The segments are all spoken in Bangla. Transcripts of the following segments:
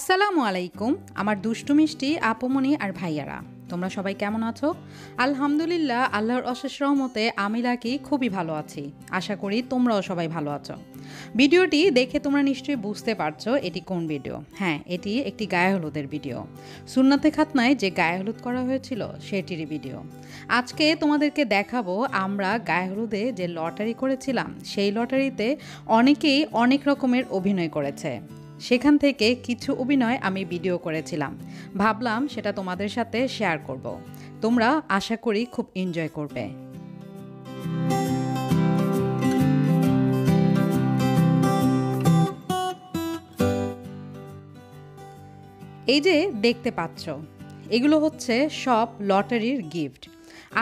আসসালামু আলাইকুম আমার দুষ্টু মিষ্টি আপুমনি আর ভাইয়ারা তোমরা সবাই কেমন আছো? আলহামদুলিল্লাহ আল্লাহর অশেষ রহমতে আমি লাকি খুবই ভালো আছি। আশা করি তোমরাও সবাই ভালো আছো। ভিডিওটি দেখে তোমরা নিশ্চয়ই বুঝতে পারছো এটি কোন ভিডিও। হ্যাঁ, এটি একটি গায়ে হলুদের ভিডিও। সুন্নাতে খাতনায় যে গায়ে হলুদ করা হয়েছিল সেটিরই ভিডিও। আজকে তোমাদেরকে দেখাবো আমরা গায়ে হলুদে যে লটারি করেছিলাম সেই লটারিতে অনেকেই অনেক রকমের অভিনয় করেছে। সেখান থেকে কিছু অভিনয় আমি ভিডিও করেছিলাম, ভাবলাম সেটা তোমাদের সাথে শেয়ার করব। তোমরা আশা করি খুব এনজয় করবে। এই যে দেখতে পাচ্ছ এগুলো হচ্ছে সব লটারির গিফট।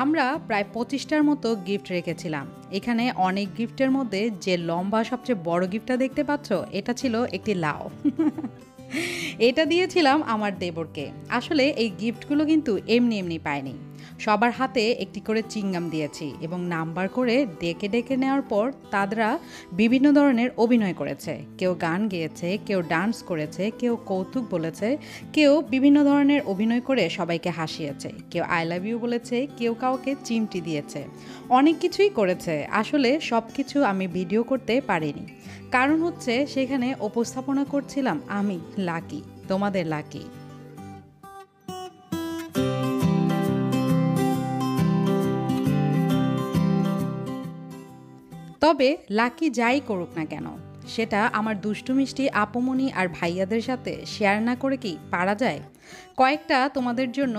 আমরা প্রায় 25টার মতো গিফট রেখেছিলাম। এখানে অনেক গিফটের মধ্যে যে লম্বা সবচেয়ে বড় গিফটটা দেখতে পাচ্ছ এটা ছিল একটি লাউ। এটা দিয়েছিলাম আমার দেবরকে। আসলে এই গিফটগুলো কিন্তু এমনি এমনি পাইনি, সবার হাতে একটি করে চিংগাম দিয়েছি এবং নাম্বার করে ডেকে ডেকে নেওয়ার পর তারা বিভিন্ন ধরনের অভিনয় করেছে। কেউ গান গেয়েছে, কেউ ডান্স করেছে, কেউ কৌতুক বলেছে, কেউ বিভিন্ন ধরনের অভিনয় করে সবাইকে হাসিয়েছে, কেউ আই লাভ ইউ বলেছে, কেউ কাউকে চিমটি দিয়েছে, অনেক কিছুই করেছে। আসলে সব কিছু আমি ভিডিও করতে পারিনি, কারণ হচ্ছে সেখানে উপস্থাপনা করছিলাম আমি লাকি, তোমাদের লাকি। তবে লাকি যাই করুক না কেন সেটা আমার দুষ্টু মিষ্টি আপুমনি আর ভাইয়াদের সাথে শেয়ার না করে কি পারা যায়? কয়েকটা তোমাদের জন্য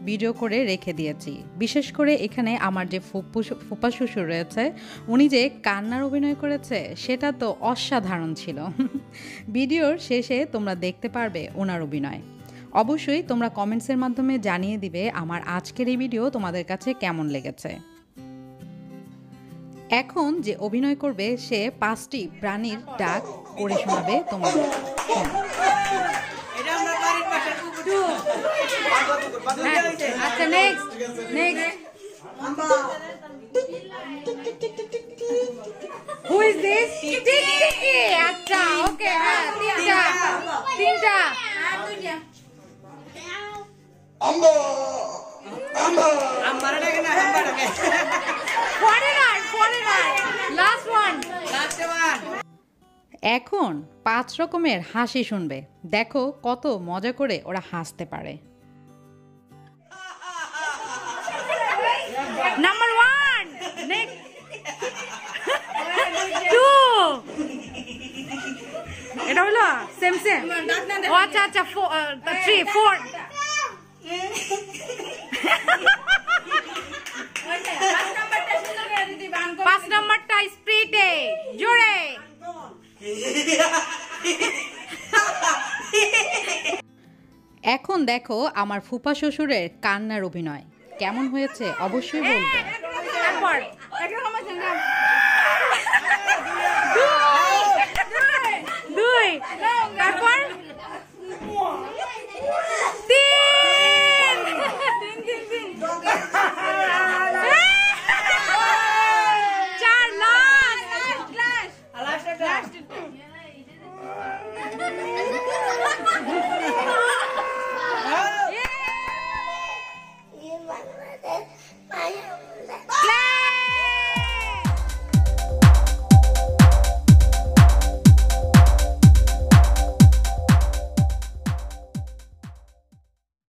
ভিডিও করে রেখে দিয়েছি। বিশেষ করে এখানে আমার যে ফুপা শ্বশুর রয়েছে উনি যে কান্নার অভিনয় করেছে সেটা তো অসাধারণ ছিল। ভিডিওর শেষে তোমরা দেখতে পারবে ওনার অভিনয়। অবশ্যই তোমরা কমেন্টসের মাধ্যমে জানিয়ে দিবে আমার আজকের এই ভিডিও তোমাদের কাছে কেমন লেগেছে। এখন যে অভিনয় করবে সে 5টি প্রাণীর ডাক করে শোনাবে তোমাদের। আচ্ছা, নেক্সট হু ইজ দিস? টিকটিকি। আচ্ছা, ওকে, হ্যাঁ, তিনটা আম্বা আম্বা ডাকে না, আম্বা ডাকে। এখন 5 রকমের হাসি শুনবে। দেখো কত মজা করে ওরা হাসতে পারে। নাম্বার 1, নেক্সট 2, এটা হলো সেম ও আচ্ছা 3 4 5 নাম্বারটা স্প্রিটে জোরে। এখন দেখো আমার ফুপা শ্বশুরের কান্নার অভিনয় কেমন হয়েছে অবশ্যই বলবে। তারপর